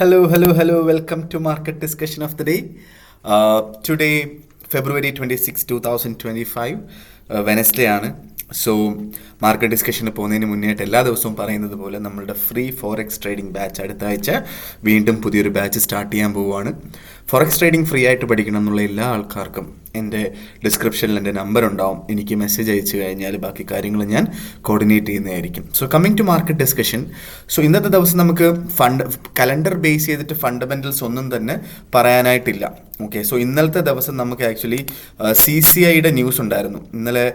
Hello. Welcome to Market Discussion of the Day. Today, February 26, 2025, Wednesday ആണ്. So market ഡിസ്കഷന് പോകുന്നതിന് മുന്നേയായിട്ട് എല്ലാ ദിവസവും പറയുന്നത് പോലെ നമ്മളുടെ ഫ്രീ ഫോറക്സ് ട്രേഡിംഗ് ബാച്ച് അടുത്ത ആഴ്ച വീണ്ടും പുതിയൊരു ബാച്ച് സ്റ്റാർട്ട് ചെയ്യാൻ പോവുകയാണ്. ഫോറക്സ് ട്രേഡിംഗ് ഫ്രീ ആയിട്ട് പഠിക്കണം എന്നുള്ള എല്ലാ ആൾക്കാർക്കും എൻ്റെ ഡിസ്ക്രിപ്ഷനിൽ എൻ്റെ നമ്പർ ഉണ്ടാവും. എനിക്ക് മെസ്സേജ് അയച്ചു കഴിഞ്ഞാൽ ബാക്കി കാര്യങ്ങൾ ഞാൻ കോർഡിനേറ്റ് ചെയ്യുന്നതായിരിക്കും. So coming to market discussion. So ഇന്നത്തെ ദിവസം നമുക്ക് കലണ്ടർ ബേസ് ചെയ്തിട്ട് ഫണ്ടമെൻ്റൽസ് ഒന്നും തന്നെ പറയാനായിട്ടില്ല. ഓക്കെ, സോ ഇന്നലത്തെ ദിവസം നമുക്ക് ആക്ച്വലി CCIയുടെ ന്യൂസ് ഉണ്ടായിരുന്നു. ഇന്നലെ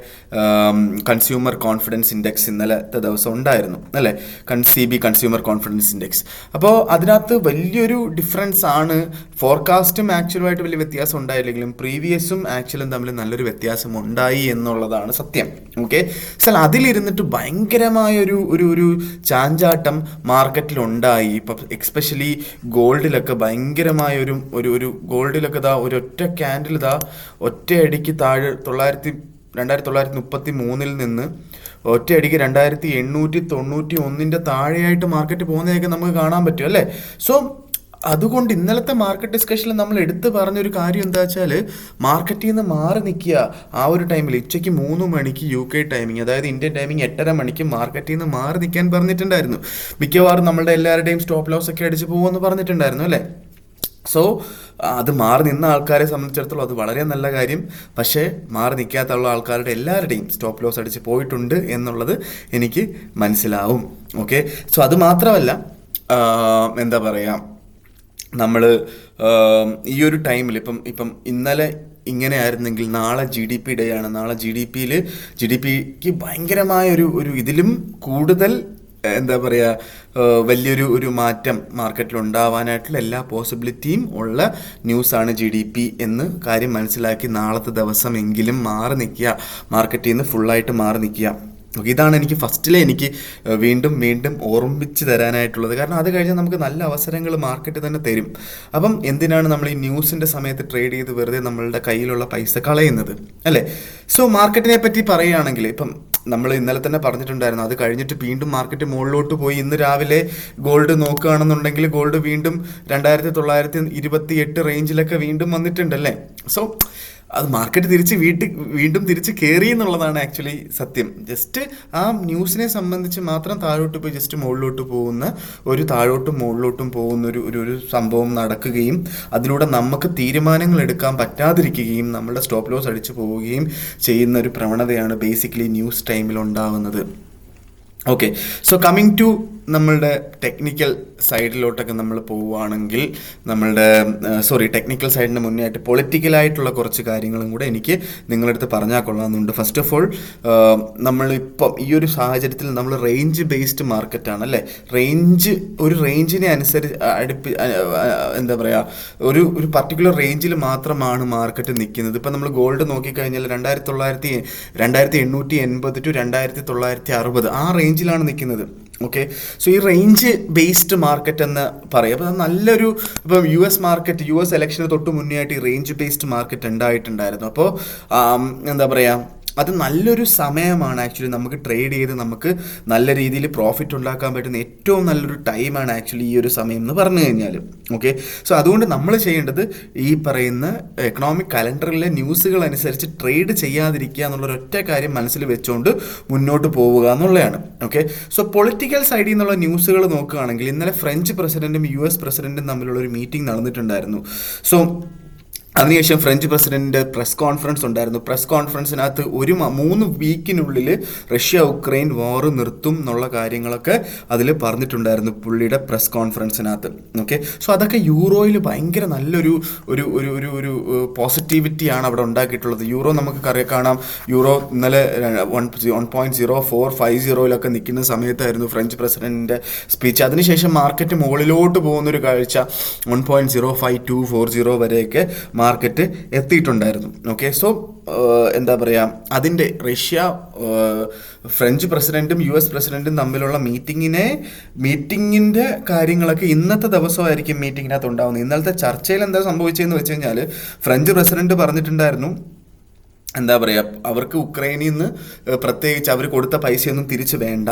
കൺസ്യൂമർ കോൺഫിഡൻസ് ഇൻഡെക്സ് ഇന്നലത്തെ ദിവസം ഉണ്ടായിരുന്നു അല്ലേ, CB കൺസ്യൂമർ കോൺഫിഡൻസ് ഇൻഡെക്സ്. അപ്പോൾ അതിനകത്ത് വലിയൊരു ഡിഫറൻസ് ആണ്. ഫോർകാസ്റ്റും ആക്ച്വലുമായിട്ട് വലിയ വ്യത്യാസം ഉണ്ടായില്ലെങ്കിലും പ്രീവിയസും ആക്ച്വലും തമ്മിൽ നല്ലൊരു വ്യത്യാസം ഉണ്ടായി എന്നുള്ളതാണ് സത്യം. ഓക്കെ, സാർ അതിലിരുന്നിട്ട് ഭയങ്കരമായൊരു ഒരു ഒരു ചാഞ്ചാട്ടം മാർക്കറ്റിലുണ്ടായി. ഇപ്പം എക്സ്പെഷ്യലി ഗോൾഡിലൊക്കെ ഭയങ്കരമായൊരു ഒരു ഗോൾഡിലൊക്കെ ഒരൊറ്റ ക്യാൻഡിൽ ഒറ്റയടിക്ക് താഴെ 2933 നിന്ന് ഒറ്റയടിക്ക് 2891 താഴെയായിട്ട് മാർക്കറ്റ് പോകുന്നതൊക്കെ നമുക്ക് കാണാൻ പറ്റും അല്ലേ. സോ അതുകൊണ്ട് ഇന്നലത്തെ മാർക്കറ്റ് ഡിസ്കഷനിൽ നമ്മൾ എടുത്തു പറഞ്ഞൊരു കാര്യം എന്താ വെച്ചാൽ മാർക്കറ്റിൽ നിന്ന് മാറി നിൽക്കുക. ആ ഒരു ടൈമിൽ ഉച്ചയ്ക്ക് 3 മണിക്ക് UK ടൈമിങ്, അതായത് ഇന്ത്യൻ ടൈമിങ് 8:30 മണിക്ക് മാർക്കറ്റിൽ നിന്ന് മാറി നിൽക്കാൻ പറഞ്ഞിട്ടുണ്ടായിരുന്നു. മിക്കവാറും നമ്മളുടെ എല്ലാവരുടെയും സ്റ്റോപ്പ് ലോസ് ഒക്കെ അടിച്ച് പോകുമെന്ന് പറഞ്ഞിട്ടുണ്ടായിരുന്നു അല്ലേ. സോ അത് മാറി നിന്ന ആൾക്കാരെ സംബന്ധിച്ചിടത്തോളം അത് വളരെ നല്ല കാര്യം. പക്ഷേ മാറി നിൽക്കാത്തുള്ള ആൾക്കാരുടെ എല്ലാവരുടെയും സ്റ്റോപ്പ് ലോസ് അടിച്ച് പോയിട്ടുണ്ട് എന്നുള്ളത് എനിക്ക് മനസ്സിലാവും. ഓക്കെ, സോ അത് മാത്രമല്ല, എന്താ പറയുക, നമ്മൾ ഈ ഒരു ടൈമിൽ ഇപ്പം ഇന്നലെ ഇങ്ങനെ ആയിരുന്നെങ്കിൽ നാളെ GDP ഡേ ആണ്. നാളെ GDPക്ക് ഭയങ്കരമായ ഒരു ഇതിലും കൂടുതൽ എന്താ പറയുക വലിയൊരു മാറ്റം മാർക്കറ്റിൽ ഉണ്ടാവാനായിട്ടുള്ള എല്ലാ പോസിബിലിറ്റിയും ഉള്ള ന്യൂസാണ് GDP എന്ന് കാര്യം മനസ്സിലാക്കി നാളത്തെ ദിവസമെങ്കിലും മാറി നിൽക്കുക, മാർക്കറ്റിൽ നിന്ന് ഫുള്ളായിട്ട് മാറി നിൽക്കുക. ഇതാണ് എനിക്ക് ഫസ്റ്റിലെ എനിക്ക് വീണ്ടും ഓർമ്മിച്ച് തരാനായിട്ടുള്ളത്. കാരണം അത് കഴിഞ്ഞാൽ നമുക്ക് നല്ല അവസരങ്ങൾ മാർക്കറ്റ് തന്നെ തരും. അപ്പം എന്തിനാണ് നമ്മൾ ഈ ന്യൂസിൻ്റെ സമയത്ത് ട്രേഡ് ചെയ്ത് വെറുതെ നമ്മളുടെ കയ്യിലുള്ള പൈസ കളയുന്നത് അല്ലേ. സോ മാർക്കറ്റിനെ പറ്റി പറയുകയാണെങ്കിൽ ഇപ്പം നമ്മൾ ഇന്നലെ തന്നെ പറഞ്ഞിട്ടുണ്ടായിരുന്നു, അത് കഴിഞ്ഞിട്ട് വീണ്ടും മാർക്കറ്റ് മുകളിലോട്ട് പോയി. ഇന്ന് രാവിലെ ഗോൾഡ് നോക്കുകയാണെന്നുണ്ടെങ്കിൽ ഗോൾഡ് വീണ്ടും 2928 റേഞ്ചിലൊക്കെ വീണ്ടും വന്നിട്ടുണ്ടല്ലേ. സോ അത് മാർക്കറ്റ് വീണ്ടും തിരിച്ച് കയറി എന്നുള്ളതാണ് ആക്ച്വലി സത്യം. ജസ്റ്റ് ആ ന്യൂസിനെ സംബന്ധിച്ച് മാത്രം താഴോട്ട് പോയി ജസ്റ്റ് മുകളിലോട്ട് പോകുന്ന താഴോട്ടും മുകളിലോട്ടും പോകുന്ന ഒരു സംഭവം നടക്കുകയും അതിലൂടെ നമുക്ക് തീരുമാനങ്ങൾ എടുക്കാൻ പറ്റാതിരിക്കുകയും നമ്മളുടെ സ്റ്റോപ്പ് ലോസ് അടിച്ചു പോവുകയും ചെയ്യുന്ന ഒരു പ്രവണതയാണ് ബേസിക്കലി ന്യൂസ് ടൈമിൽ ഉണ്ടാവുന്നത്. ഓക്കെ, സോ കമ്മിങ് ടു നമ്മളുടെ ടെക്നിക്കൽ സൈഡിലോട്ടൊക്കെ നമ്മൾ പോവുകയാണെങ്കിൽ ടെക്നിക്കൽ സൈഡിന് മുന്നേ ആയിട്ട് പൊളിറ്റിക്കലായിട്ടുള്ള കുറച്ച് കാര്യങ്ങളും കൂടെ എനിക്ക് നിങ്ങളടുത്ത് പറഞ്ഞാൽ കൊള്ളാമെന്നുണ്ട്. ഫസ്റ്റ് ഓഫ് ഓൾ, നമ്മളിപ്പം ഈ ഒരു സാഹചര്യത്തിൽ നമ്മൾ റേഞ്ച് ബേസ്ഡ് മാർക്കറ്റാണ് അല്ലേ. ഒരു റേഞ്ചിനെ അനുസരിച്ച് എന്താ പറയുക, ഒരു പർട്ടിക്കുലർ റേഞ്ചിൽ മാത്രമാണ് മാർക്കറ്റ് നിൽക്കുന്നത്. ഇപ്പം നമ്മൾ ഗോൾഡ് നോക്കിക്കഴിഞ്ഞാൽ 2880 to 2960 ആ റേഞ്ചിലാണ് നിൽക്കുന്നത്. ഓക്കെ, സോ ഈ റേഞ്ച് ബേസ്ഡ് മാർക്കറ്റ് എന്ന് പറയും. അപ്പോൾ നല്ലൊരു ഇപ്പം US ഇലക്ഷന് തൊട്ട് മുന്നേ ആയിട്ട് ഈ റേഞ്ച് ബേസ്ഡ് മാർക്കറ്റ് ഉണ്ടായിട്ടുണ്ടായിരുന്നു. അപ്പോൾ എന്താ പറയുക, അത് നല്ലൊരു സമയമാണ് ആക്ച്വലി നമുക്ക് ട്രേഡ് ചെയ്ത് നമുക്ക് നല്ല രീതിയിൽ പ്രോഫിറ്റ് ഉണ്ടാക്കാൻ പറ്റുന്ന ഏറ്റവും നല്ലൊരു ടൈമാണ് ആക്ച്വലി ഈ ഒരു സമയം എന്ന് പറഞ്ഞു കഴിഞ്ഞാൽ. ഓക്കെ, സോ അതുകൊണ്ട് നമ്മൾ ചെയ്യേണ്ടത് ഈ പറയുന്ന എക്കണോമിക് കലണ്ടറിലെ ന്യൂസുകൾ അനുസരിച്ച് ട്രേഡ് ചെയ്യാതിരിക്കുക എന്നുള്ളൊരൊറ്റ കാര്യം മനസ്സിൽ വെച്ചുകൊണ്ട് മുന്നോട്ട് പോവുക എന്നുള്ളതാണ്. ഓക്കെ, സോ പൊളിറ്റിക്കൽ സൈഡിൽ നിന്നുള്ള ന്യൂസുകൾ നോക്കുകയാണെങ്കിൽ ഇന്നലെ ഫ്രഞ്ച് പ്രസിഡന്റും US പ്രസിഡന്റും തമ്മിലുള്ളൊരു മീറ്റിംഗ് നടന്നിട്ടുണ്ടായിരുന്നു. സോ അതിനുശേഷം ഫ്രഞ്ച് പ്രസിഡന്റ് പ്രസ് കോൺഫറൻസ് ഉണ്ടായിരുന്നു. പ്രസ് കോൺഫറൻസിനകത്ത് 3 വീക്കിനുള്ളിൽ റഷ്യ ഉക്രൈൻ വാർ നിർത്തും എന്നുള്ള കാര്യങ്ങളൊക്കെ അതിൽ പറഞ്ഞിട്ടുണ്ടായിരുന്നു പുള്ളിയുടെ പ്രസ് കോൺഫറൻസിനകത്ത്. ഓക്കെ, സോ അതൊക്കെ യൂറോയിൽ ഭയങ്കര നല്ലൊരു ഒരു പോസിറ്റിവിറ്റിയാണ് അവിടെ ഉണ്ടാക്കിയിട്ടുള്ളത്. യൂറോ നമുക്ക് കാണാം, യൂറോ ഇന്നലെ 1.0450 നിൽക്കുന്ന സമയത്തായിരുന്നു ഫ്രഞ്ച് പ്രസിഡന്റിന്റെ സ്പീച്ച്. അതിനുശേഷം മാർക്കറ്റ് മുകളിലോട്ട് പോകുന്നൊരു കാഴ്ച 1.05240 വരെയൊക്കെ മാർക്കറ്റ് എത്തിയിട്ടുണ്ടായിരുന്നു. ഓക്കെ, സോ എന്താ പറയുക, അതിൻ്റെ ഫ്രഞ്ച് പ്രസിഡന്റും US പ്രസിഡന്റും തമ്മിലുള്ള മീറ്റിങ്ങിൻ്റെ കാര്യങ്ങളൊക്കെ ഇന്നത്തെ ദിവസമായിരിക്കും മീറ്റിങ്ങിനകത്ത് ഉണ്ടാകുന്നത്. ഇന്നലത്തെ ചർച്ചയിൽ എന്താ സംഭവിച്ചതെന്ന് വെച്ച് കഴിഞ്ഞാൽ ഫ്രഞ്ച് പ്രസിഡന്റ് പറഞ്ഞിട്ടുണ്ടായിരുന്നു, എന്താ പറയുക, അവർക്ക് ഉക്രൈനിൽ നിന്ന് പ്രത്യേകിച്ച് അവർ കൊടുത്ത പൈസയൊന്നും തിരിച്ച് വേണ്ട.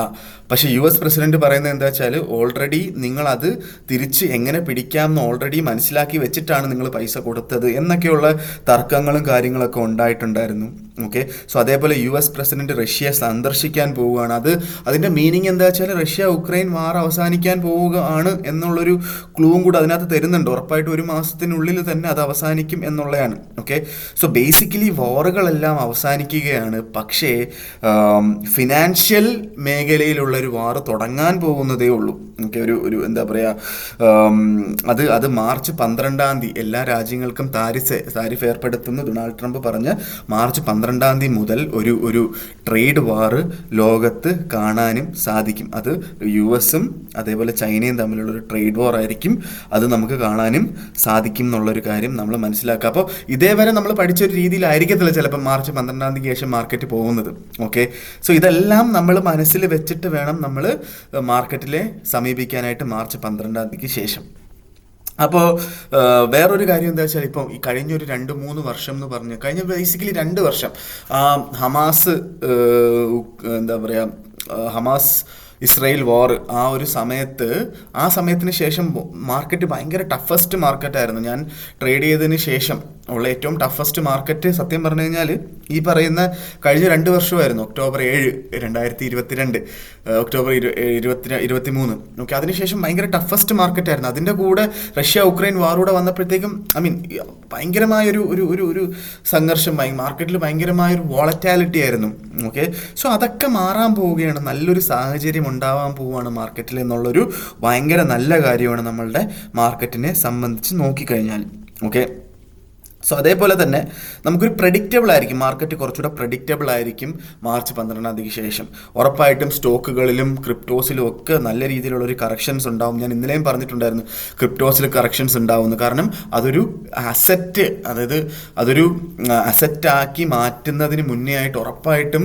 പക്ഷേ US പ്രസിഡന്റ് പറയുന്നത് എന്താ വെച്ചാൽ, ഓൾറെഡി നിങ്ങളത് തിരിച്ച് എങ്ങനെ പിടിക്കാമെന്ന് ഓൾറെഡി മനസ്സിലാക്കി വെച്ചിട്ടാണ് നിങ്ങൾ പൈസ കൊടുത്തത് എന്നൊക്കെയുള്ള തർക്കങ്ങളും കാര്യങ്ങളൊക്കെ ഉണ്ടായിട്ടുണ്ടായിരുന്നു. ഓക്കെ, സോ അതേപോലെ US പ്രസിഡന്റ് റഷ്യയെ സന്ദർശിക്കാൻ പോവുകയാണ്. അതിൻ്റെ മീനിങ് എന്താ വെച്ചാൽ, റഷ്യ ഉക്രൈൻ വാർ അവസാനിക്കാൻ പോവുകയാണ് എന്നുള്ളൊരു ക്ലൂവും കൂടെ അതിനകത്ത് തരുന്നുണ്ട്. ഉറപ്പായിട്ടും 1 മാസത്തിനുള്ളിൽ തന്നെ അത് അവസാനിക്കും എന്നുള്ളതാണ്. ഓക്കെ, സോ ബേസിക്കലി വാറുകളെല്ലാം അവസാനിക്കുകയാണ്. പക്ഷേ ഫിനാൻഷ്യൽ മേഖലയിലുള്ളൊരു വാർ തുടങ്ങാൻ പോകുന്നതേ ഉള്ളൂ. ഓക്കെ, ഒരു എന്താ പറയുക, അത് മാർച്ച് 12 എല്ലാ രാജ്യങ്ങൾക്കും താരിഫ് ഏർപ്പെടുത്തുന്ന ഡൊണാൾഡ് ട്രംപ് പറഞ്ഞ മാർച്ച് 12 മുതൽ ഒരു ട്രേഡ് വാർ ലോകത്ത് കാണാനും സാധിക്കും. അത് US-ഉം അതേപോലെ ചൈനയും തമ്മിലുള്ളൊരു ട്രേഡ് വാർ ആയിരിക്കും. അത് നമുക്ക് കാണാനും സാധിക്കും എന്നുള്ളൊരു കാര്യം നമ്മൾ മനസ്സിലാക്കുക. അപ്പോൾ ഇതേവരെ നമ്മൾ പഠിച്ചൊരു രീതിയിലായിരിക്കത്തില്ല ചിലപ്പോൾ മാർച്ച് 12 ശേഷം മാർക്കറ്റ് പോകുന്നത്. ഓക്കെ, സോ ഇതെല്ലാം നമ്മൾ മനസ്സിൽ വെച്ചിട്ട് വേണം നമ്മൾ മാർക്കറ്റിലെ സമീപിക്കാനായിട്ട് മാർച്ച് 12 ശേഷം. അപ്പോൾ വേറൊരു കാര്യം എന്താ വെച്ചാൽ, ഇപ്പോൾ ഈ കഴിഞ്ഞൊരു 2-3 വർഷം എന്ന് പറഞ്ഞ് കഴിഞ്ഞ ബേസിക്കലി 2 വർഷം ഹമാസ് എന്താ പറയുക, ഹമാസ് ഇസ്രായേൽ വാർ ആ സമയത്തിന് ശേഷം മാർക്കറ്റ് ഭയങ്കര ടഫസ്റ്റ് മാർക്കറ്റായിരുന്നു. ഞാൻ ട്രേഡ് ചെയ്തതിന് ശേഷം ഉള്ള ഏറ്റവും ടഫസ്റ്റ് മാർക്കറ്റ് സത്യം പറഞ്ഞു കഴിഞ്ഞാൽ ഈ പറയുന്ന കഴിഞ്ഞ 2 വർഷമായിരുന്നു. October 7, 2022, October 23. ഓക്കെ, അതിനുശേഷം ഭയങ്കര ടഫസ്റ്റ് മാർക്കറ്റായിരുന്നു. അതിൻ്റെ കൂടെ റഷ്യ ഉക്രൈൻ വാറൂടെ വന്നപ്പോഴത്തേക്കും ഭയങ്കരമായൊരു സംഘർഷം, മാർക്കറ്റിൽ ഭയങ്കരമായൊരു വോളറ്റാലിറ്റി ആയിരുന്നു. ഓക്കെ, സോ അതൊക്കെ മാറാൻ പോവുകയാണ്. നല്ലൊരു സാഹചര്യം ഉണ്ടാവാൻ പോവുകയാണ് മാർക്കറ്റിൽ എന്നുള്ളൊരു ഭയങ്കര നല്ല കാര്യമാണ് നമ്മളുടെ മാർക്കറ്റിനെ സംബന്ധിച്ച് നോക്കിക്കഴിഞ്ഞാൽ. ഓക്കെ, സോ അതേപോലെ തന്നെ നമുക്കൊരു പ്രഡിക്റ്റബിൾ ആയിരിക്കും മാർക്കറ്റ്, കുറച്ചുകൂടെ പ്രഡിക്റ്റബിൾ ആയിരിക്കും മാർച്ച് 12 ശേഷം. ഉറപ്പായിട്ടും സ്റ്റോക്കുകളിലും ക്രിപ്റ്റോസിലും ഒക്കെ നല്ല രീതിയിലുള്ളൊരു കറക്ഷൻസ് ഉണ്ടാവും. ഞാൻ ഇന്നലെയും പറഞ്ഞിട്ടുണ്ടായിരുന്നു ക്രിപ്റ്റോസിൽ കറക്ഷൻസ് ഉണ്ടാവുമെന്ന്. കാരണം അതൊരു അസറ്റാക്കി മാറ്റുന്നതിന് മുന്നേ ആയിട്ട് ഉറപ്പായിട്ടും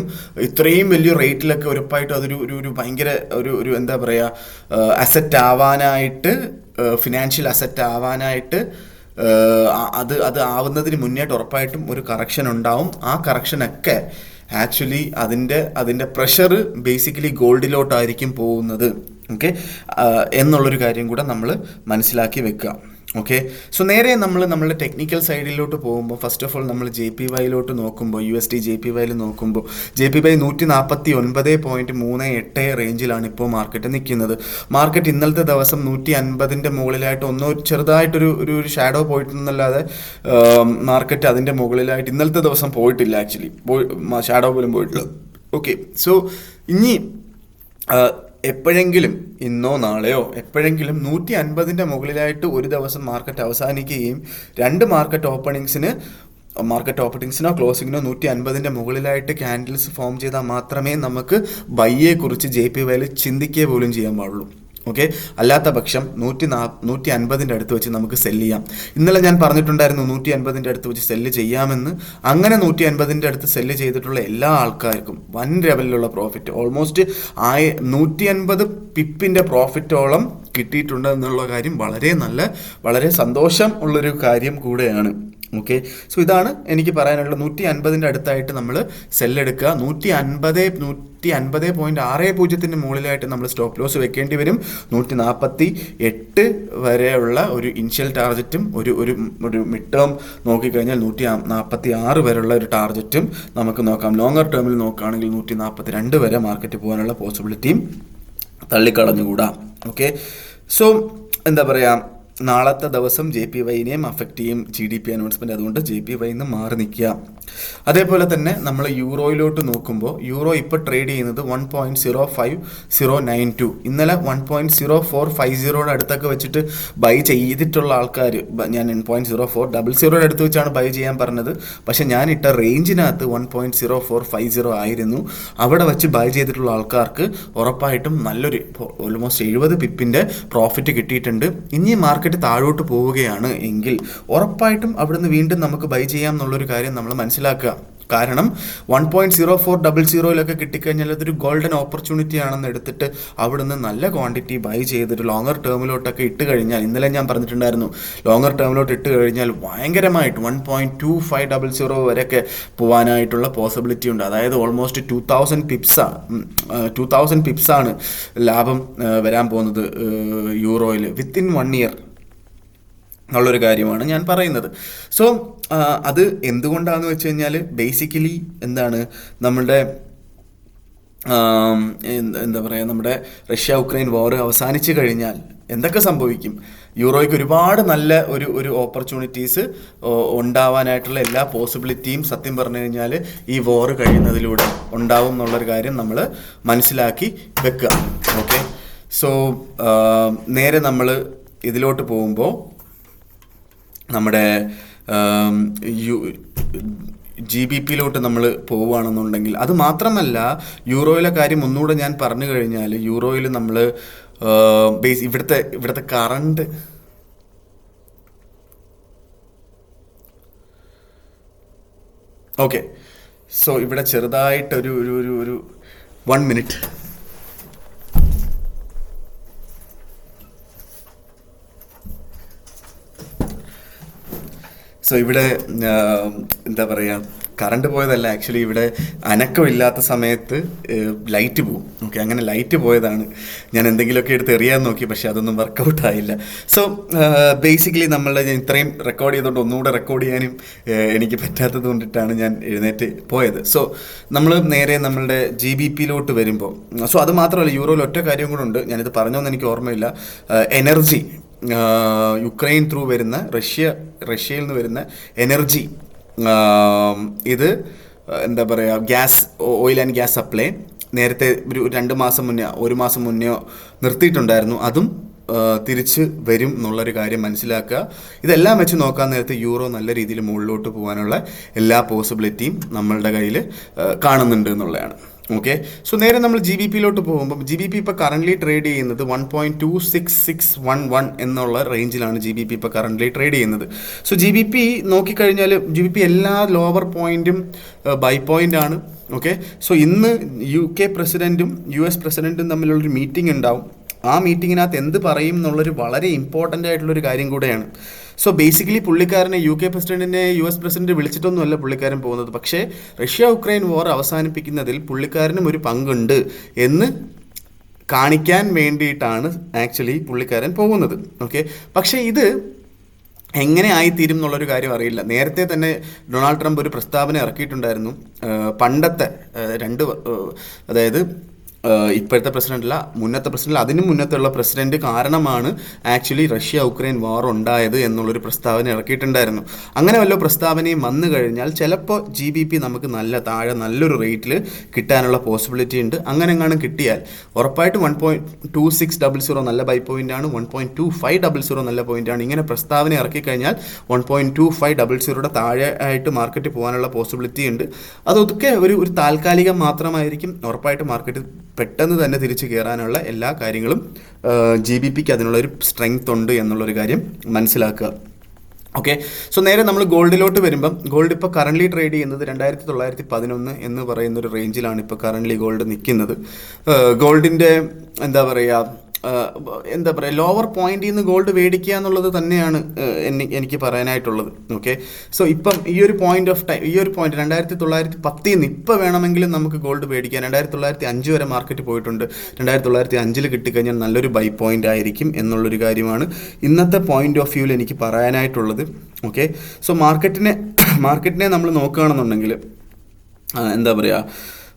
ഇത്രയും വലിയ റേറ്റിലൊക്കെ ഉറപ്പായിട്ടും അതൊരു ഭയങ്കര ഒരു എന്താ പറയുക, അസറ്റ് ആവാനായിട്ട്, ഫിനാൻഷ്യൽ അസറ്റ് ആവാനായിട്ട് അത് ആവുന്നതിന് മുന്നേയായിട്ട് ഉറപ്പായിട്ടും ഒരു കറക്ഷൻ ഉണ്ടാവും. ആ കറക്ഷനൊക്കെ ആക്ച്വലി അതിൻ്റെ പ്രഷർ ബേസിക്കലി ഗോൾഡിലോട്ടായിരിക്കും പോകുന്നത്. ഓക്കെ, എന്നുള്ളൊരു കാര്യം കൂടെ നമ്മൾ മനസ്സിലാക്കി വെക്കുക. ഓക്കെ, സോ നേരെ നമ്മളുടെ ടെക്നിക്കൽ സൈഡിലോട്ട് പോകുമ്പോൾ ഫസ്റ്റ് ഓഫ് ഓൾ നമ്മൾ JPYയിലോട്ട് നോക്കുമ്പോൾ, USD JPYയിൽ നോക്കുമ്പോൾ JPY 149.38 റേഞ്ചിലാണ് ഇപ്പോൾ മാർക്കറ്റ് നിൽക്കുന്നത്. മാർക്കറ്റ് ഇന്നലത്തെ ദിവസം 150 മുകളിലായിട്ട് ചെറുതായിട്ടൊരു ഷാഡോ പോയിട്ടൊന്നല്ലാതെ മാർക്കറ്റ് അതിൻ്റെ മുകളിലായിട്ട് ഇന്നലത്തെ ദിവസം പോയിട്ടില്ല. ആക്ച്വലി ഷാഡോ പോലും പോയിട്ടില്ല. ഓക്കെ, സോ ഇനി എപ്പോഴെങ്കിലും ഇന്നോ നാളെയോ എപ്പോഴെങ്കിലും 150 മുകളിലായിട്ട് ഒരു ദിവസം മാർക്കറ്റ് അവസാനിക്കുകയും 2 മാർക്കറ്റ് ഓപ്പണിങ്സിനോ ക്ലോസിങ്ങിനോ 150 മുകളിലായിട്ട് ക്യാൻഡിൽസ് ഫോം ചെയ്താൽ മാത്രമേ നമുക്ക് ബൈയെക്കുറിച്ച് JPYയിൽ ചിന്തിക്കുക പോലും ചെയ്യാൻ പാടുള്ളൂ. ഓക്കെ, അല്ലാത്ത പക്ഷം 150 അടുത്ത് വെച്ച് നമുക്ക് സെല്ല് ചെയ്യാം. ഇന്നലെ ഞാൻ പറഞ്ഞിട്ടുണ്ടായിരുന്നു 150 അടുത്ത് വെച്ച് സെല്ല് ചെയ്യാമെന്ന്. അങ്ങനെ 150 അടുത്ത് സെല്ല് ചെയ്തിട്ടുള്ള എല്ലാ ആൾക്കാർക്കും വൻ ലെവലിലുള്ള പ്രോഫിറ്റ്, ഓൾമോസ്റ്റ് 150 പിപ്പിൻ്റെ പ്രോഫിറ്റോളം കിട്ടിയിട്ടുണ്ട് എന്നുള്ള കാര്യം വളരെ സന്തോഷം ഉള്ളൊരു കാര്യം കൂടെയാണ്. ഓക്കെ, സോ ഇതാണ് എനിക്ക് പറയാനുള്ളത്. 150 അടുത്തായിട്ട് നമ്മൾ സെല്ലെടുക്കുക. 150.60 മുകളിലായിട്ട് നമ്മൾ സ്റ്റോപ്പ് ലോസ് വെക്കേണ്ടി വരും. 148 വരെയുള്ള ഒരു ഇനിഷ്യൽ ടാർജറ്റും ഒരു മിഡ് ടേം നോക്കിക്കഴിഞ്ഞാൽ 146 വരെയുള്ള ഒരു ടാർജറ്റും നമുക്ക് നോക്കാം. ലോങ്ങർ ടേമിൽ നോക്കുകയാണെങ്കിൽ 142 വരെ മാർക്കറ്റ് പോകാനുള്ള പോസിബിലിറ്റിയും തള്ളിക്കളഞ്ഞുകൂടാ. ഓക്കെ, സോ എന്താ പറയുക, നാളത്തെ ദിവസം JPYനെയും അഫക്റ്റ് ചെയ്യും GDP അനൗൺസ്മെൻറ്റ്. അതുകൊണ്ട് JPYയിൽ നിന്ന് മാറി നിൽക്കുക. അതേപോലെ തന്നെ നമ്മൾ യൂറോയിലോട്ട് നോക്കുമ്പോൾ യൂറോ ഇപ്പോൾ ട്രേഡ് ചെയ്യുന്നത് 1.05092. ഇന്നലെ 1.0450 അടുത്തൊക്കെ വെച്ചിട്ട് ബൈ ചെയ്തിട്ടുള്ള ആൾക്കാർ, ഞാൻ 1.0400 അടുത്ത് വെച്ചാണ് ബൈ ചെയ്യാൻ പറഞ്ഞത്. പക്ഷെ ഞാൻ ഇട്ട റേഞ്ചിനകത്ത് 1.0450 ആയിരുന്നു. അവിടെ വെച്ച് ബൈ ചെയ്തിട്ടുള്ള ആൾക്കാർക്ക് ഉറപ്പായിട്ടും നല്ലൊരു ഓൾമോസ്റ്റ് 70 പിപ്പിൻ്റെ പ്രോഫിറ്റ് കിട്ടിയിട്ടുണ്ട്. ഇനി മാർക്കറ്റ് താഴോട്ട് പോവുകയാണ് എങ്കിൽ ഉറപ്പായിട്ടും അവിടുന്ന് വീണ്ടും നമുക്ക് ബൈ ചെയ്യാം എന്നുള്ളൊരു കാര്യം നമ്മൾ മനസ്സിലാക്കുക. കാരണം 1.0400 കിട്ടിക്കഴിഞ്ഞാൽ അതൊരു ഗോൾഡൻ ഓപ്പർച്യൂണിറ്റി ആണെന്ന് എടുത്തിട്ട് അവിടുന്ന് നല്ല ക്വാണ്ടിറ്റി ബൈ ചെയ്തിട്ട് ലോങ്ങർ ടേമിലോട്ടൊക്കെ ഇട്ട് കഴിഞ്ഞാൽ, ഇന്നലെ ഞാൻ പറഞ്ഞിട്ടുണ്ടായിരുന്നു, ലോങ്ങർ ടേമിലോട്ട് ഇട്ട് കഴിഞ്ഞാൽ ഭയങ്കരമായിട്ട് 1.2500 വരെയൊക്കെ പോകാനായിട്ടുള്ള പോസിബിലിറ്റി ഉണ്ട്. അതായത് ഓൾമോസ്റ്റ് 2000 പിപ്സാണ് ലാഭം വരാൻ പോകുന്നത് യൂറോയിൽ വിത്തിൻ 1 ഇയർ എന്നുള്ളൊരു കാര്യമാണ് ഞാൻ പറയുന്നത്. സോ അത് എന്തുകൊണ്ടാണെന്ന് വെച്ച് കഴിഞ്ഞാൽ ബേസിക്കലി എന്താണ്, നമ്മളുടെ എന്താ പറയുക, നമ്മുടെ റഷ്യ ഉക്രൈൻ വാർ അവസാനിച്ച് കഴിഞ്ഞാൽ എന്തൊക്കെ സംഭവിക്കും, യൂറോയ്ക്ക് ഒരുപാട് നല്ല ഒരു ഓപ്പർച്യൂണിറ്റീസ് ഉണ്ടാവാനായിട്ടുള്ള എല്ലാ പോസിബിലിറ്റിയും സത്യം പറഞ്ഞു കഴിഞ്ഞാൽ ഈ വാർ കഴിയുന്നതിലൂടെ ഉണ്ടാവും എന്നുള്ളൊരു കാര്യം നമ്മൾ മനസ്സിലാക്കി വെക്കുക. ഓക്കെ, സോ നേരെ നമ്മൾ ഇതിലോട്ട് പോകുമ്പോൾ നമ്മുടെ GBPയിലോട്ട് നമ്മൾ പോവുകയാണെന്നുണ്ടെങ്കിൽ, അത് മാത്രമല്ല യൂറോയിലെ കാര്യം ഒന്നുകൂടെ ഞാൻ പറഞ്ഞു കഴിഞ്ഞാൽ, യൂറോയിൽ നമ്മൾ ഇവിടുത്തെ കറണ്ട് ഓക്കെ. സോ ഇവിടെ ചെറുതായിട്ടൊരു 1 മിനിറ്റ്. സോ ഇവിടെ എന്താ പറയുക, കറണ്ട് പോയതല്ല, ആക്ച്വലി ഇവിടെ അനക്കമില്ലാത്ത സമയത്ത് ലൈറ്റ് പോകും. ഓക്കെ, അങ്ങനെ ലൈറ്റ് പോയതാണ്. ഞാൻ എന്തെങ്കിലുമൊക്കെ എടുത്ത് എറിയാൻ നോക്കി, പക്ഷെ അതൊന്നും വർക്കൗട്ട് ആയില്ല. സോ ബേസിക്കലി ഞാൻ ഇത്രയും റെക്കോർഡ് ചെയ്തുകൊണ്ട് ഒന്നുകൂടെ റെക്കോർഡ് ചെയ്യാനും എനിക്ക് പറ്റാത്തത് കൊണ്ടിട്ടാണ് ഞാൻ എഴുന്നേറ്റ് പോയത്. സോ നമ്മൾ നേരെ നമ്മളുടെ GBPയിലോട്ട് വരുമ്പോൾ, സോ അത് മാത്രമല്ല, യൂറോയിൽ ഒറ്റ കാര്യം കൂടെ ഉണ്ട്, ഞാനിത് പറഞ്ഞോന്ന് എനിക്ക് ഓർമ്മയില്ല. എനർജി, യുക്രൈൻ ത്രൂ വരുന്ന റഷ്യയിൽ നിന്ന് വരുന്ന എനർജി, ഇത് എന്താ പറയുക, ഓയിൽ ആൻഡ് ഗ്യാസ് സപ്ലൈ നേരത്തെ ഒരു 1 മാസം മുന്നേ നിർത്തിയിട്ടുണ്ടായിരുന്നു. അതും തിരിച്ച് വരും എന്നുള്ളൊരു കാര്യം മനസ്സിലാക്കുക. ഇതെല്ലാം വെച്ച് നോക്കാൻ നേരത്തെ യൂറോ നല്ല രീതിയിൽ മുകളിലോട്ട് പോകാനുള്ള എല്ലാ പോസിബിലിറ്റിയും നമ്മളുടെ കയ്യിൽ കാണുന്നുണ്ട് എന്നുള്ളതാണ്. ഓക്കെ, സോ നേരെ നമ്മൾ GBPയിലോട്ട് പോകുമ്പോൾ, GBP ഇപ്പോൾ കറൻ്റ്ലി ട്രേഡ് ചെയ്യുന്നത് 1.26611 എന്നുള്ള റേഞ്ചിലാണ് GBP ഇപ്പോൾ കറൻ്റ്ലി ട്രേഡ് ചെയ്യുന്നത്. സോ GBP നോക്കിക്കഴിഞ്ഞാൽ GBP എല്ലാ ലോവർ പോയിൻറ്റും ബൈ പോയിൻ്റ് ആണ്. ഓക്കെ, സോ ഇന്ന് UK പ്രസിഡൻറ്റും US പ്രസിഡൻറ്റും തമ്മിലുള്ളൊരു മീറ്റിംഗ് ഉണ്ടാവും. ആ മീറ്റിങ്ങിനകത്ത് എന്ത് പറയും എന്നുള്ളൊരു വളരെ ഇമ്പോർട്ടൻ്റ് ആയിട്ടുള്ളൊരു കാര്യം കൂടെയാണ്. സോ ബേസിക്കലി പുള്ളിക്കാരനെ UK പ്രസിഡന്റിനെ US പ്രസിഡന്റ് വിളിച്ചിട്ടൊന്നുമല്ല പുള്ളിക്കാരൻ പോകുന്നത്, പക്ഷേ റഷ്യ ഉക്രൈൻ വാർ അവസാനിപ്പിക്കുന്നതിൽ പുള്ളിക്കാരനും ഒരു പങ്കുണ്ട് എന്ന് കാണിക്കാൻ വേണ്ടിയിട്ടാണ് ആക്ച്വലി പുള്ളിക്കാരൻ പോകുന്നത്. ഓക്കെ, പക്ഷേ ഇത് എങ്ങനെ ആയിത്തീരും എന്നുള്ളൊരു കാര്യം അറിയില്ല. നേരത്തെ തന്നെ ഡൊണാൾഡ് ട്രംപ് ഒരു പ്രസ്താവന ഇറക്കിയിട്ടുണ്ടായിരുന്നു. പണ്ടത്തെ അതായത് ഇപ്പോഴത്തെ പ്രസിഡൻ്റല്ല, മുന്നത്തെ പ്രസിഡന്റ്, അതിനും മുന്നത്തുള്ള പ്രസിഡന്റ് കാരണമാണ് ആക്ച്വലി റഷ്യ ഉക്രൈൻ വാർ ഉണ്ടായത് എന്നുള്ളൊരു പ്രസ്താവന ഇറക്കിയിട്ടുണ്ടായിരുന്നു. അങ്ങനെ വല്ല പ്രസ്താവനയും വന്നു കഴിഞ്ഞാൽ ചിലപ്പോൾ GBP നമുക്ക് നല്ലൊരു റേറ്റിൽ കിട്ടാനുള്ള പോസിബിലിറ്റി ഉണ്ട്. അങ്ങനെ എങ്ങാനും കിട്ടിയാൽ ഉറപ്പായിട്ടും 1.2600 നല്ല ബൈ പോയിൻ്റാണ്, 1.2500 നല്ല പോയിൻ്റാണ്. ഇങ്ങനെ പ്രസ്താവന ഇറക്കിക്കഴിഞ്ഞാൽ 1.2500 താഴെ ആയിട്ട് മാർക്കറ്റ് പോകാനുള്ള പോസിബിലിറ്റി ഉണ്ട്. അതൊക്കെ ഒരു താൽക്കാലികം മാത്രമായിരിക്കും. ഉറപ്പായിട്ട് മാർക്കറ്റ് പെട്ടെന്ന് തന്നെ തിരിച്ചു കയറാനുള്ള എല്ലാ കാര്യങ്ങളും GBPക്ക് അതിനുള്ളൊരു സ്ട്രെങ്ത് ഉണ്ട് എന്നുള്ളൊരു കാര്യം മനസ്സിലാക്കുക. ഓക്കെ, സോ നേരെ നമ്മൾ ഗോൾഡിലോട്ട് വരുമ്പം, ഗോൾഡ് ഇപ്പോൾ കറൻ്റ്ലി ട്രേഡ് ചെയ്യുന്നത് 2911 എന്ന് പറയുന്നൊരു റേഞ്ചിലാണ് ഇപ്പോൾ കറൻ്റ്ലി ഗോൾഡ് നിൽക്കുന്നത്. ഗോൾഡിൻ്റെ എന്താ പറയുക ലോവർ പോയിന്റിൽ നിന്ന് ഗോൾഡ് മേടിക്കുക എന്നുള്ളത് തന്നെയാണ് എനിക്ക് പറയാനായിട്ടുള്ളത്. ഓക്കെ, സോ ഇപ്പം ഈ ഒരു പോയിന്റ് 2910 നിന്ന് ഇപ്പോൾ വേണമെങ്കിലും നമുക്ക് ഗോൾഡ് മേടിക്കാം. 2905 വരെ മാർക്കറ്റ് പോയിട്ടുണ്ട്. 2905 കിട്ടിക്കഴിഞ്ഞാൽ നല്ലൊരു ബൈ പോയിന്റ് ആയിരിക്കും എന്നുള്ളൊരു കാര്യമാണ് ഇന്നത്തെ പോയിന്റ് ഓഫ് വ്യൂവിൽ എനിക്ക് പറയാനായിട്ടുള്ളത്. ഓക്കെ, സോ മാർക്കറ്റിനെ നമ്മൾ നോക്കുകയാണെന്നുണ്ടെങ്കിൽ എന്താ പറയുക,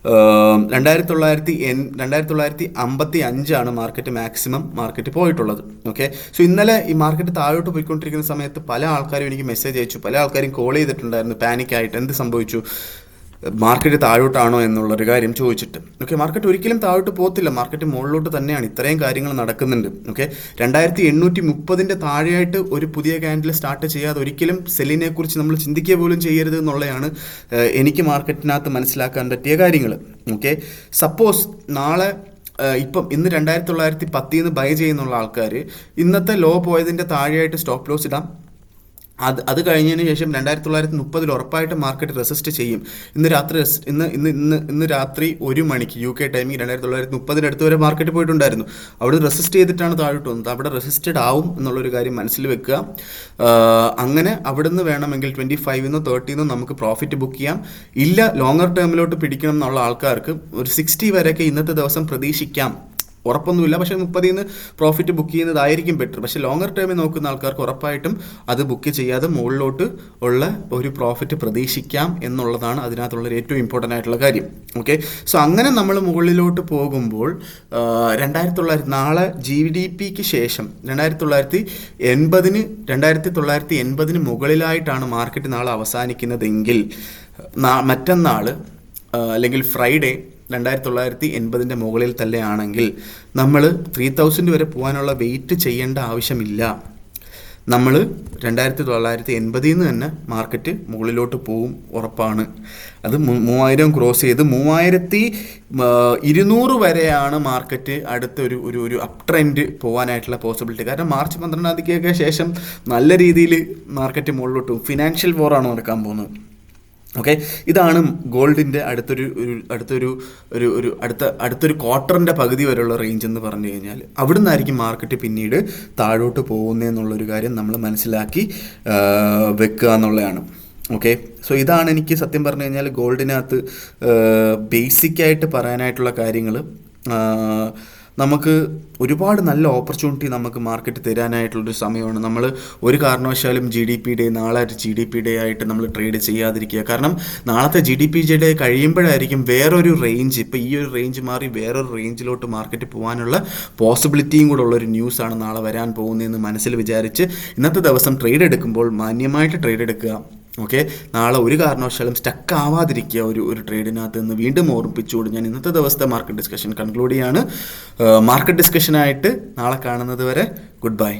2955 മാർക്കറ്റ് മാക്സിമം മാർക്കറ്റ് പോയിട്ടുള്ളത്. ഓക്കെ, സോ ഇന്നലെ ഈ മാർക്കറ്റ് താഴോട്ട് പോയിക്കൊണ്ടിരിക്കുന്ന സമയത്ത് പല ആൾക്കാരും എനിക്ക് മെസ്സേജ് അയച്ചു, പല ആൾക്കാരും കോൾ ചെയ്തിട്ടുണ്ടായിരുന്നു പാനിക്കായിട്ട്, എന്ത് സംഭവിച്ചു, മാർക്കറ്റ് താഴോട്ടാണോ എന്നുള്ളൊരു കാര്യം ചോദിച്ചിട്ട്. ഓക്കെ, മാർക്കറ്റ് ഒരിക്കലും താഴോട്ട് പോകത്തില്ല, മാർക്കറ്റ് മുകളിലോട്ട് തന്നെയാണ്. ഇത്രയും കാര്യങ്ങൾ നടക്കുന്നുണ്ട്. ഓക്കെ, 2830 താഴെയായിട്ട് ഒരു പുതിയ ക്യാൻഡിൽ സ്റ്റാർട്ട് ചെയ്യാതെ ഒരിക്കലും സെല്ലിനെ കുറിച്ച് നമ്മൾ ചിന്തിക്കുക പോലും ചെയ്യരുത് എന്നുള്ളതാണ് എനിക്ക് മാർക്കറ്റിനകത്ത് മനസ്സിലാക്കാൻ പറ്റിയ കാര്യങ്ങൾ. ഓക്കെ, സപ്പോസ് നാളെ ഇന്ന് 2910 ബൈ ചെയ്യുന്നുള്ള ആൾക്കാർ ഇന്നത്തെ ലോ പോയതിൻ്റെ താഴെയായിട്ട് സ്റ്റോപ്പ് ലോസ് ഇടാം. അത് കഴിഞ്ഞതിന് ശേഷം 2930 ഉറപ്പായിട്ട് മാർക്കറ്റ് റെസിസ്റ്റ് ചെയ്യും. ഇന്ന് രാത്രി 1 മണിക്ക് UK ടൈമിൽ 2930 അടുത്ത് വരെ മാർക്കറ്റ് പോയിട്ടുണ്ടായിരുന്നു. അവിടെ റെസിസ്റ്റ് ചെയ്തിട്ടാണ് താഴോട്ട് വന്നത്. അവിടെ റെസിസ്റ്റഡ് ആവും എന്നുള്ളൊരു കാര്യം മനസ്സിൽ വെക്കുക. അങ്ങനെ അവിടുന്ന് വേണമെങ്കിൽ 25-ന്നോ 30-ന്നോ നമുക്ക് പ്രോഫിറ്റ് ബുക്ക് ചെയ്യാം. ഇല്ല, ലോങ്ങർ ടേമിലോട്ട് പിടിക്കണം എന്നുള്ള ആൾക്കാർക്ക് ഒരു 60 വരെയൊക്കെ ഇന്നത്തെ ദിവസം പ്രതീക്ഷിക്കാം. ഉറപ്പൊന്നുമില്ല, പക്ഷേ 30-ന്ന് പ്രോഫിറ്റ് ബുക്ക് ചെയ്യുന്നതായിരിക്കും ബെറ്റർ. പക്ഷേ ലോങ്ങർ ടേമിൽ നോക്കുന്ന ആൾക്കാർക്ക് ഉറപ്പായിട്ടും അത് ബുക്ക് ചെയ്യാതെ മുകളിലോട്ട് ഉള്ള ഒരു പ്രോഫിറ്റ് പ്രതീക്ഷിക്കാം എന്നുള്ളതാണ് അതിനകത്തുള്ളൊരു ഏറ്റവും ഇമ്പോർട്ടൻ്റ് ആയിട്ടുള്ള കാര്യം. ഓക്കെ, സോ അങ്ങനെ നമ്മൾ മുകളിലോട്ട് പോകുമ്പോൾ 2900 നാളെ GDPക്ക് ശേഷം 2980-ന് മുകളിലായിട്ടാണ് മാർക്കറ്റ് നാളെ അവസാനിക്കുന്നതെങ്കിൽ മറ്റന്നാൾ അല്ലെങ്കിൽ ഫ്രൈഡേ 2980-ൻ്റെ മുകളിൽ തന്നെ ആണെങ്കിൽ നമ്മൾ 3000 വരെ പോകാനുള്ള വെയിറ്റ് ചെയ്യേണ്ട ആവശ്യമില്ല. നമ്മൾ 2980-ന്ന് തന്നെ മാർക്കറ്റ് മുകളിലോട്ട് പോവും, ഉറപ്പാണ്. അത് 3000 ക്രോസ് ചെയ്ത് 3200 വരെയാണ് മാർക്കറ്റ് അടുത്തൊരു ഒരു അപ് ട്രെൻഡ് പോകാനായിട്ടുള്ള പോസിബിലിറ്റി. കാരണം മാർച്ച് 12-ാം തീയതിക്കൊക്കെ ശേഷം നല്ല രീതിയിൽ മാർക്കറ്റ് മുകളിലോട്ട് പോകും. ഫിനാൻഷ്യൽ വോറാണ് നടക്കാൻ പോകുന്നത്. ഓക്കെ, ഇതാണ് ഗോൾഡിൻ്റെ അടുത്തൊരു ക്വാർട്ടറിൻ്റെ പകുതി വരെയുള്ള റേഞ്ച് എന്ന് പറഞ്ഞു കഴിഞ്ഞാൽ. അവിടെ നിന്നായിരിക്കും മാർക്കറ്റ് പിന്നീട് താഴോട്ട് പോകുന്നതെന്നുള്ളൊരു കാര്യം നമ്മൾ മനസ്സിലാക്കി വെക്കുക എന്നുള്ളതാണ്. ഓക്കെ, സോ ഇതാണ് എനിക്ക് സത്യം പറഞ്ഞു കഴിഞ്ഞാൽ ഗോൾഡിനകത്ത് ബേസിക്കായിട്ട് പറയാനായിട്ടുള്ള കാര്യങ്ങൾ. നമുക്ക് ഒരുപാട് നല്ല ഓപ്പർച്യൂണിറ്റി നമുക്ക് മാർക്കറ്റ് തരാനായിട്ടുള്ളൊരു സമയമാണ്. നമ്മൾ ഒരു കാരണവശാലും GDP ഡേ നാളെ GDP ഡേ ആയിട്ട് നമ്മൾ ട്രേഡ് ചെയ്യാതിരിക്കുക. കാരണം നാളത്തെ GDP ഡേ കഴിയുമ്പോഴായിരിക്കും വേറൊരു റേഞ്ച്, ഇപ്പോൾ ഈ ഒരു റേഞ്ച് മാറി വേറൊരു റേഞ്ചിലോട്ട് മാർക്കറ്റ് പോകാനുള്ള പോസിബിലിറ്റിയും കൂടെ ഉള്ളൊരു ന്യൂസാണ് നാളെ വരാൻ പോകുന്നതെന്ന് മനസ്സിൽ വിചാരിച്ച് ഇന്നത്തെ ദിവസം ട്രേഡ് എടുക്കുമ്പോൾ മാന്യമായിട്ട് ട്രേഡ് എടുക്കുക. ഓക്കെ, നാളെ ഒരു കാരണവശാലും സ്റ്റക്ക് ആവാതിരിക്കുക ഒരു ട്രേഡിനകത്ത് നിന്ന് വീണ്ടും ഓർമ്മിപ്പിച്ചുകൊണ്ട് ഞാൻ ഇന്നത്തെ ദിവസത്തെ മാർക്കറ്റ് ഡിസ്കഷൻ കൺക്ലൂഡ് ചെയ്യാണ്. മാർക്കറ്റ് ഡിസ്കഷനായിട്ട് നാളെ കാണുന്നത് വരെ ഗുഡ് ബൈ.